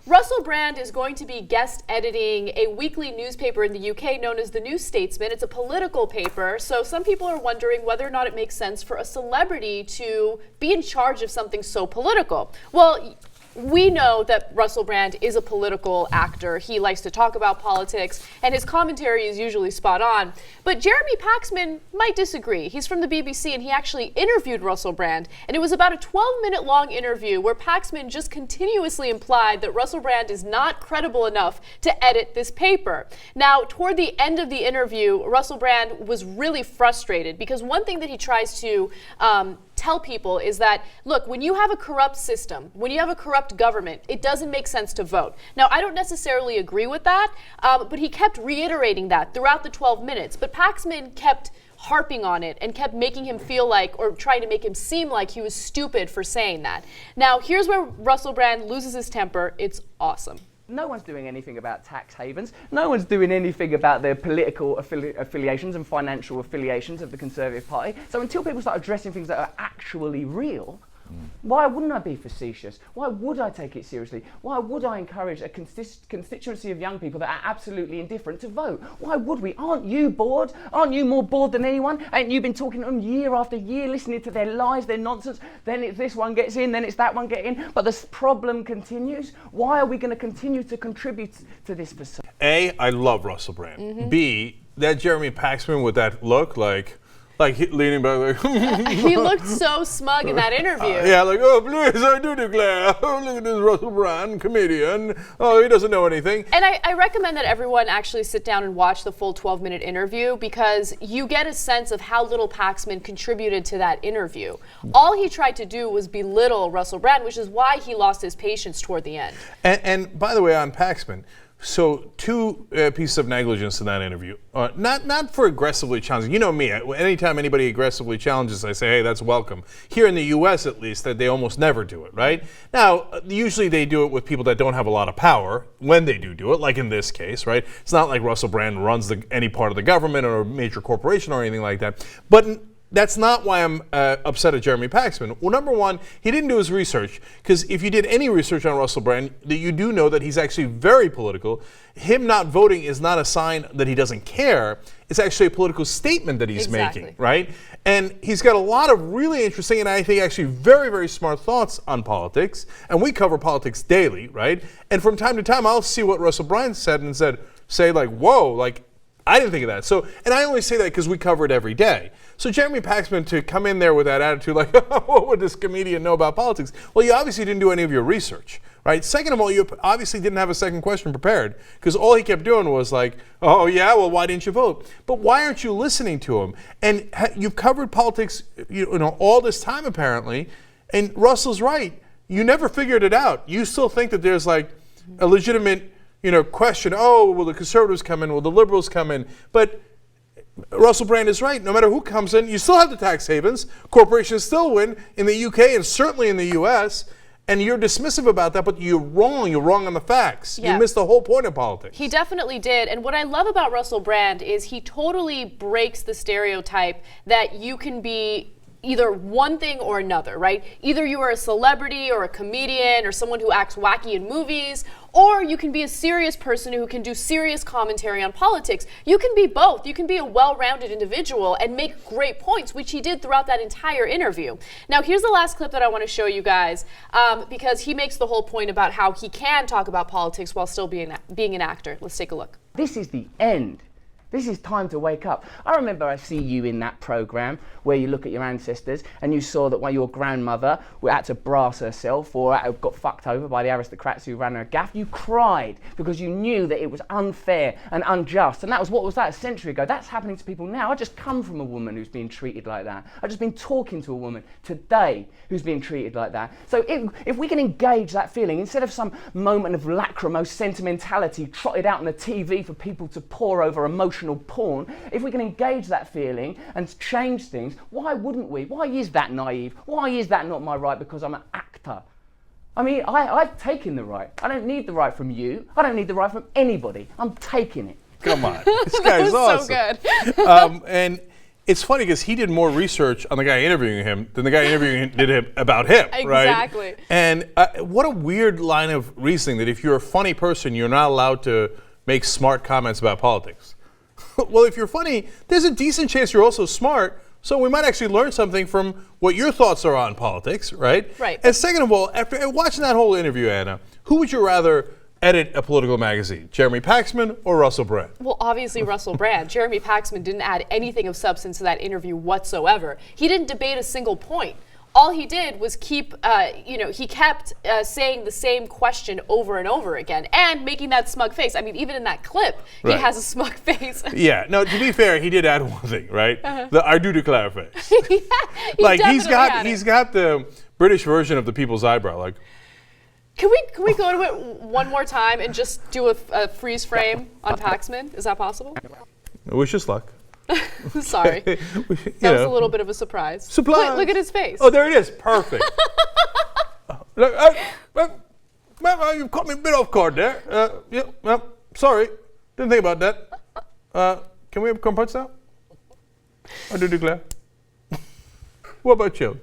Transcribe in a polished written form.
Russell Brand is going to be guest editing a weekly newspaper in the UK known as The New Statesman. It's a political paper, so some people are wondering whether or not it makes sense for a celebrity to be in charge of something so political. Well, we know that Russell Brand is a political actor. He likes to talk about politics, and his commentary is usually spot on. But Jeremy Paxman might disagree. He's from the BBC, and he actually interviewed Russell Brand. And it was about a 12-minute long interview where Paxman just continuously implied that Russell Brand is not credible enough to edit this paper. Now, toward the end of the interview, Russell Brand was really frustrated because one thing that he tries to tell people is that, look, when you have a corrupt system, when you have a corrupt government, it doesn't make sense to vote. Now, I don't necessarily agree with that, but he kept reiterating that throughout the 12 minutes. But Paxman kept harping on it and kept making him feel like, or trying to make him seem like he was stupid for saying that. Now, here's where Russell Brand loses his temper. It's awesome. No one's doing anything about tax havens. No one's doing anything about the political affiliations and financial affiliations of the Conservative Party. So until people start addressing things that are actually real, why wouldn't I be facetious? Why would I take it seriously? Why would I encourage a constituency of young people that are absolutely indifferent to vote? Why would we? Aren't you bored? Aren't you more bored than anyone? Ain't you been talking to them year after year, listening to their lies, their nonsense? Then it's this one gets in, then it's that one gets in. But this problem continues. Why are we going to continue to contribute to this facade? A, I love Russell Brand. B, that Jeremy Paxman with that look, like leaning back, like he looked so smug in that interview. Yeah, like, oh, please, I do declare. Oh, look at this Russell Brand, comedian. Oh, he doesn't know anything. And I recommend that everyone actually sit down and watch the full 12-minute interview because you get a sense of how little Paxman contributed to that interview. All he tried to do was belittle Russell Brand, which is why he lost his patience toward the end. And by the way, on Paxman, so two pieces of negligence in that interview. Not for aggressively challenging. You know me. Anytime anybody aggressively challenges, I say, hey, that's welcome. Here in the U.S., at least, that they almost never do it, right? Now, usually they do it with people that don't have a lot of power when they do it, like in this case, right? It's not like Russell Brand runs any part of the government or a major corporation or anything like that. But that's not why I'm upset at Jeremy Paxman. Well, number one, he didn't do his research, because if you did any research on Russell Brand, you do know that he's actually very political. Him not voting is not a sign that he doesn't care. It's actually a political statement that he's making, right? And he's got a lot of really interesting and I think actually very, very smart thoughts on politics. And we cover politics daily, right? And from time to time, I'll see what Russell Brand said and say like, whoa, like, I didn't think of that. So, and I only say that because we cover it every day. So Jeremy Paxman to come in there with that attitude like, what would this comedian know about politics? Well, you obviously didn't do any of your research, right? Second of all, you obviously didn't have a second question prepared because all he kept doing was like, oh yeah, well, why didn't you vote? But why aren't you listening to him? And you've covered politics, you know, all this time apparently, and Russell's right. You never figured it out. You still think that there's like a legitimate question, oh, will the conservatives come in? Will the liberals come in? But Russell Brand is right. No matter who comes in, you still have the tax havens. Corporations still win in the UK and certainly in the US. And you're dismissive about that, but you're wrong. You're wrong on the facts. Yeah. You missed the whole point of politics. He definitely did. And what I love about Russell Brand is he totally breaks the stereotype that you can be either one thing or another, right? Either you are a celebrity or a comedian or someone who acts wacky in movies, or you can be a serious person who can do serious commentary on politics. You can be both. You can be a well-rounded individual and make great points, which he did throughout that entire interview. Now, here's the last clip that I want to show you guys, because he makes the whole point about how he can talk about politics while still being an actor. Let's take a look. This is the end. This is time to wake up. I remember I see you in that program where you look at your ancestors and you saw that when your grandmother had to brass herself or got fucked over by the aristocrats who ran her gaff, you cried because you knew that it was unfair and unjust. And that was a century ago. That's happening to people now. I just come from a woman who's being treated like that. I've just been talking to a woman today who's being treated like that. So if we can engage that feeling, instead of some moment of lachrymose sentimentality trotted out on the TV for people to pore over emotional porn, if we can engage that feeling and change things, why wouldn't we? Why is that naive? Why is that not my right because I'm an actor? I mean, I've taken the right. I don't need the right from you. I don't need the right from anybody. I'm taking it. Come on. This guy's awesome. So good. And it's funny because he did more research on the guy interviewing him than the guy interviewing him did about him, right? Exactly. And what a weird line of reasoning that if you're a funny person, you're not allowed to make smart comments about politics. Well, if you're funny, there's a decent chance you're also smart, so we might actually learn something from what your thoughts are on politics, right? Right. And second of all, after watching that whole interview, Anna, who would you rather edit a political magazine, Jeremy Paxman or Russell Brand? Well, obviously Russell Brand. Jeremy Paxman didn't add anything of substance to that interview whatsoever. He didn't debate a single point. All he did was keep, he kept saying the same question over and over again and making that smug face. I mean, even in that clip, he has a smug face. Yeah, no, to be fair, he did add one thing, right? The I do declare face. Like he's got the British version of the people's eyebrow. Like, Can we go to it one more time and just do a freeze frame on Paxman? Is that possible? wish us luck. Sorry. That was a little bit of a surprise. Surprise! Look at his face. Oh, there it is. Perfect. Look, you caught me a bit off guard there. Sorry. Didn't think about that. Can we have crumpets now? I do declare. What about you?